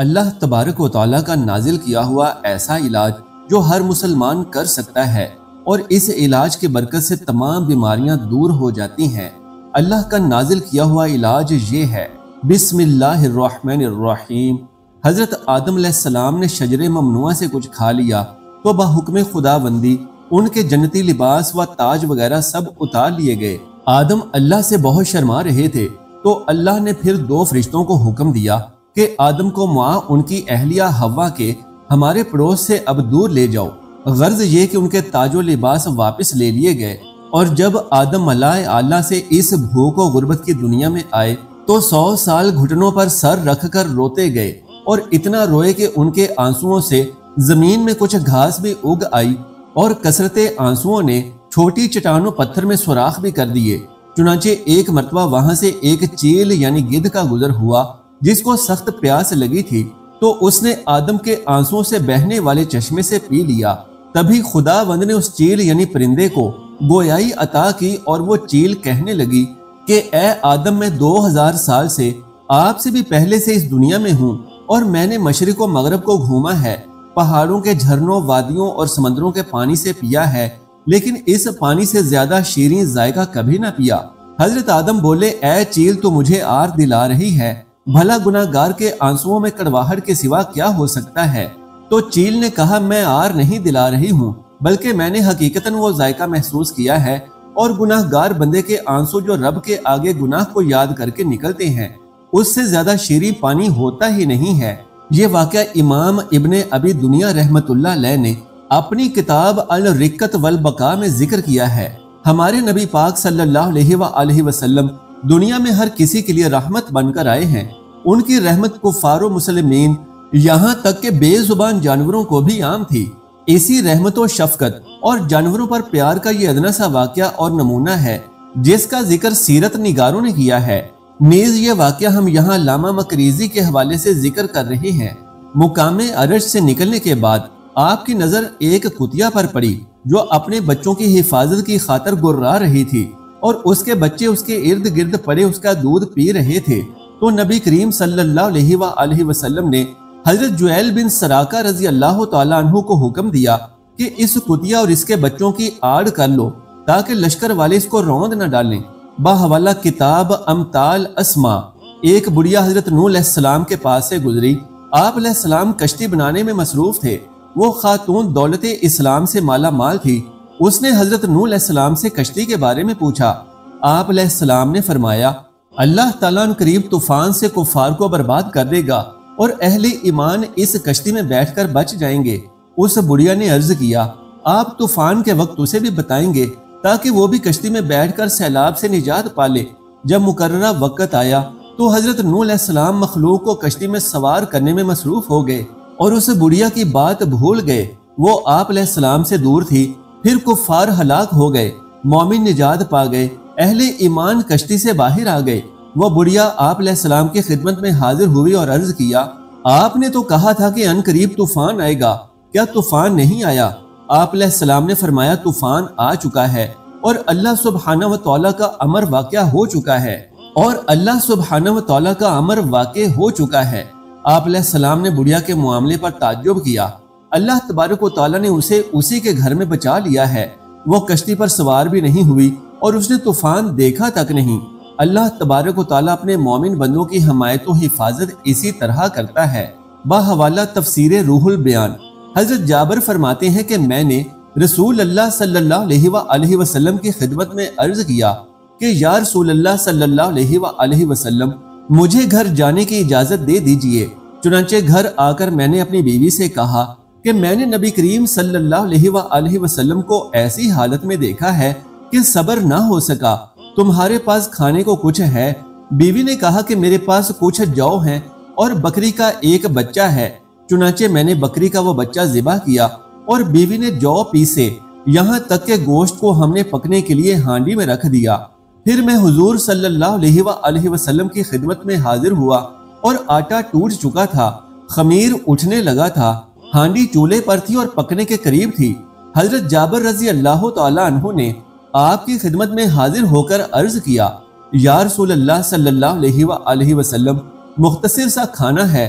اللہ تبارک و تعالیٰ کا نازل کیا ہوا ایسا علاج جو ہر مسلمان کر سکتا ہے، اور اس علاج کی برکت سے تمام بیماریاں دور ہو جاتی ہیں۔ اللہ کا نازل کیا ہوا علاج یہ ہے، بسم اللہ الرحمن الرحیم۔ حضرت آدم علیہ السلام نے شجر ممنوعہ سے کچھ کھا لیا تو بحکم خداوندی ان کے جنتی لباس و تاج وغیرہ سب اتار لیے گئے۔ آدم اللہ سے بہت شرما رہے تھے تو اللہ نے پھر 2 فرشتوں کو حکم دیا کہ آدم کو ماں ان کی اہلیہ حوا کے ہمارے پڑوس سے اب دور لے جاؤ۔ غرض یہ کہ ان کے تاج و لباس واپس لے لیے گئے، اور جب آدم علیہ اللہ سے اس بھوک و غربت کی دنیا میں آئے تو 100 سال گھٹنوں پر سر رکھ کر روتے گئے، اور اتنا روئے کہ ان کے آنسوؤں سے زمین میں کچھ گھاس بھی اگ آئی، اور کثرت آنسوؤں نے چھوٹی چٹانوں پتھر میں سوراخ بھی کر دیے۔ چنانچہ ایک مرتبہ وہاں سے ایک چیل یعنی گدھ کا گزر ہوا جس کو سخت پیاس لگی تھی، تو اس نے آدم کے آنسوؤں سے بہنے والے چشمے سے پی لیا۔ تبھی خداوند نے اس چیل یعنی پرندے کو گویائی عطا کی، اور وہ چیل کہنے لگی کہ اے آدم، میں 2000 سال سے آپ سے بھی پہلے سے اس دنیا میں ہوں، اور میں نے مشرق و مغرب کو گھوما ہے، پہاڑوں کے جھرنوں، وادیوں اور سمندروں کے پانی سے پیا ہے، لیکن اس پانی سے زیادہ شیریں ذائقہ کبھی نہ پیا۔ حضرت آدم بولے، اے چیل، تو مجھے آر دلا رہی ہے، بھلا گناہ گار کے آنسوؤں میں کڑواہٹ کے سوا کیا ہو سکتا ہے؟ تو چیل نے کہا، میں آر نہیں دلا رہی ہوں، بلکہ میں نے حقیقتاً وہ ذائقہ محسوس کیا ہے، اور گناہ گار بندے کے آنسو جو رب کے آگے گناہ کو یاد کر کے نکلتے ہیں، اس سے زیادہ شیریں پانی ہوتا ہی نہیں ہے۔ یہ واقعہ امام ابن ابی دنیا رحمت اللہ علیہ نے اپنی کتاب الرقت والبقاء میں ذکر کیا ہے۔ ہمارے نبی پاک صلی اللہ علیہ وآلہ وسلم دنیا میں ہر کسی کے لیے رحمت بن کر آئے ہیں۔ ان کی رحمت کفار و مسلمین یہاں تک کہ بے زبان جانوروں کو بھی عام تھی۔ اسی رحمت و شفقت اور جانوروں پر پیار کا یہ ادنا سا واقعہ اور نمونہ ہے جس کا ذکر سیرت نگاروں نے کیا ہے۔ نیز یہ واقعہ ہم یہاں علامہ مقریزی کے حوالے سے ذکر کر رہے ہیں۔ مقام عرش سے نکلنے کے بعد آپ کی نظر ایک کتیا پر پڑی جو اپنے بچوں کی حفاظت کی خاطر گرا رہی تھی، اور اس کے بچے اس کے ارد گرد پڑے اس کا دودھ پی رہے تھے۔ تو نبی کریم صلی اللہ علیہ وآلہ وسلم نے حضرت جویل بن سراقہ رضی اللہ تعالیٰ عنہ کو حکم دیا کہ اس کتیا اور اس کے بچوں کی آڑ کر لو تاکہ لشکر والے اس کو روند نہ ڈالیں۔ باحوالہ کتاب امثال اسما ایک بڑھیا حضرت نوح علیہ السلام کے پاس سے گزری۔ آپ علیہ السلام کشتی بنانے میں مصروف تھے۔ وہ خاتون دولت اسلام سے مالا مال تھی۔ اس نے حضرت نوح علیہ السلام سے کشتی کے بارے میں پوچھا۔ آپ علیہ السلام نے فرمایا، اللہ تعالیٰ ان قریب طوفان سے کفار کو برباد کر دے گا، اور اہل ایمان اس کشتی میں بیٹھ کر بچ جائیں گے۔ اس بڑھیا نے عرض کیا، آپ طوفان کے وقت اسے بھی بتائیں گے تاکہ وہ بھی کشتی میں بیٹھ کر سیلاب سے نجات پالے۔ جب مقررہ وقت آیا تو حضرت نوح علیہ السلام مخلوق کو کشتی میں سوار کرنے میں مصروف ہو گئے اور اس بڑھیا کی بات بھول گئے۔ وہ آپ علیہ السلام سے دور تھی۔ پھر کفار ہلاک ہو گئے، مومن نجات پا گئے، اہل ایمان کشتی سے باہر آ گئے۔ وہ بڑھیا آپ علیہ السلام کی خدمت میں حاضر ہوئی اور عرض کیا، آپ نے تو کہا تھا کہ ان قریب طوفان آئے گا، کیا طوفان نہیں آیا؟ آپ علیہ السلام نے فرمایا، طوفان آ چکا ہے، اور اللہ سبحانہ و تعالیٰ کا امر واقع ہو چکا ہے، آپ علیہ السلام نے بڑھیا کے معاملے پر تعجب کیا۔ اللہ تبارک و تعالیٰ نے اسے اسی کے گھر میں بچا لیا ہے۔ وہ کشتی پر سوار بھی نہیں ہوئی اور اس نے طوفان دیکھا تک نہیں۔ اللہ تبارک و تعالیٰ اپنے مومن بندوں کی حمایت و حفاظت اسی طرح کرتا ہے۔ باحوالہ تفسیر روح البیان حضرت جابر فرماتے ہیں کہ میں نے رسول اللہ صلی اللہ علیہ وآلہ وسلم کی خدمت میں عرض کیا کہ یا رسول اللہ صلی اللہ علیہ وآلہ وسلم، مجھے گھر جانے کی اجازت دے دیجئے۔ چنانچہ گھر آ کر میں نے اپنی بیوی سے کہا کہ میں نے نبی کریم صلی اللہ علیہ وآلہ وسلم کو ایسی حالت میں دیکھا ہے کہ صبر نہ ہو سکا، تمہارے پاس کھانے کو کچھ ہے؟ بیوی نے کہا کہ میرے پاس کچھ جو ہیں اور بکری کا ایک بچہ ہے۔ چنانچہ میں نے بکری کا وہ بچہ ذبح کیا اور بیوی نے جو پیسے، یہاں تک کہ گوشت کو ہم نے پکنے کے لیے ہانڈی میں رکھ دیا۔ پھر میں حضور صلی اللہ علیہ وآلہ وسلم کی خدمت میں حاضر ہوا اور آٹا ٹوٹ چکا تھا، خمیر اٹھنے لگا تھا، ہانڈی چولہے پر تھی اور پکنے کے قریب تھی۔ حضرت جابر رضی اللہ تعالیٰ عنہ نے آپ کی خدمت میں حاضر ہو کر عرض کیا، یا رسول اللہ صلی اللہ علیہ وآلہ وسلم، مختصر سا کھانا ہے،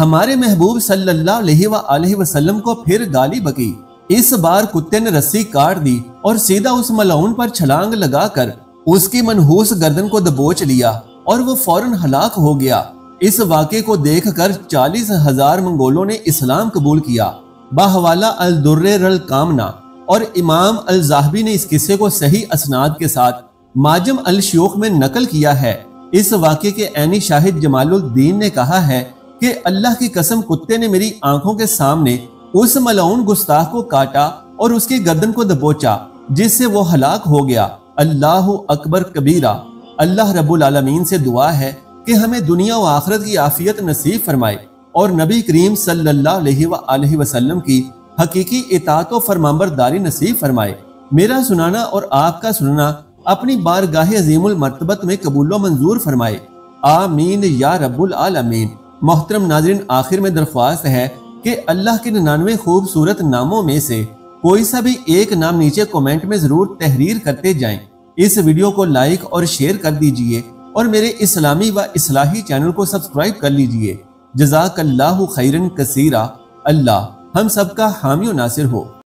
ہمارے محبوب صلی اللہ علیہ وآلہ وسلم کو پھر گالی بکی۔ اس بار کتے نے رسی کاٹ دی اور سیدھا اس ملعون پر چھلانگ لگا کر اس کی منحوس گردن کو دبوچ لیا اور وہ فوراً ہلاک ہو گیا۔ اس واقعے کو دیکھ کر 40,000 منگولوں نے اسلام قبول کیا۔ بحوالہ الدر الکامنہ اور امام الزاہبی نے اس قصے کو صحیح اسناد کے ساتھ معجم الشیوخ میں نقل کیا ہے۔ اس واقعے کے عینی شاہد جمال الدین نے کہا ہے کہ اللہ کی قسم کتے نے میری آنکھوں کے سامنے اس ملعون گستاخ کو کاٹا اور اس کی گردن کو دبوچا جس سے وہ ہلاک ہو گیا۔ اللہ اکبر کبیرہ۔ اللہ رب العالمین سے دعا ہے کہ ہمیں دنیا و آخرت کی عافیت نصیب فرمائے اور نبی کریم صلی اللہ علیہ وآلہ وسلم کی حقیقی اطاعت و فرمانبرداری نصیب فرمائے۔ میرا سنانا اور آپ کا سننا اپنی بارگاہ عظیم المرتبت میں قبول و منظور فرمائے، آمین یا رب العالمین۔ محترم ناظرین، آخر میں درخواست ہے کہ اللہ کے 99 خوبصورت ناموں میں سے کوئی سا بھی ایک نام نیچے کومنٹ میں ضرور تحریر کرتے جائیں۔ اس ویڈیو کو لائک اور شیئر کر دیجئے اور میرے اسلامی و اصلاحی چینل کو سبسکرائب کر لیجئے۔ جزاک اللہ خیرن کثیرہ۔ اللہ ہم سب کا حامی و ناصر ہو۔